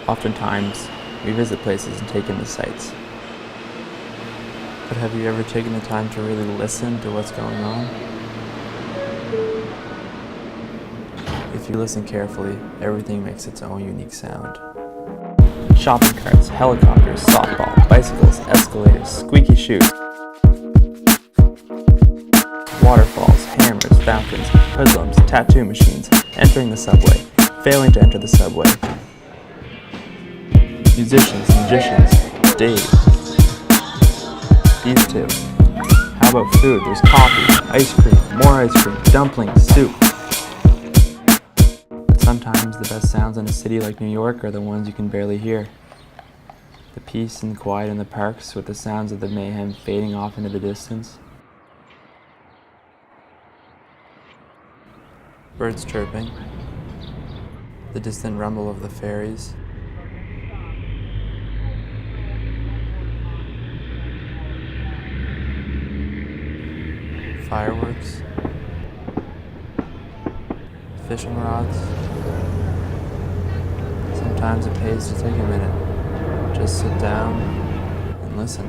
Oftentimes, we visit places and take in the sights. But have you ever taken the time to really listen to what's going on? If you listen carefully, everything makes its own unique sound. Shopping carts, helicopters, softball, bicycles, escalators, squeaky shoes, waterfalls, hammers, fountains, hoodlums, tattoo machines, entering the subway, failing to enter the subway, musicians, magicians, Dave, these two. How about food? There's coffee, ice cream, more ice cream, dumplings, soup. But sometimes the best sounds in a city like New York are the ones you can barely hear. The peace and quiet in the parks with the sounds of the mayhem fading off into the distance. Birds chirping. The distant rumble of the ferries. Fireworks. Fishing rods. Sometimes it pays to take a minute. Just sit down and listen.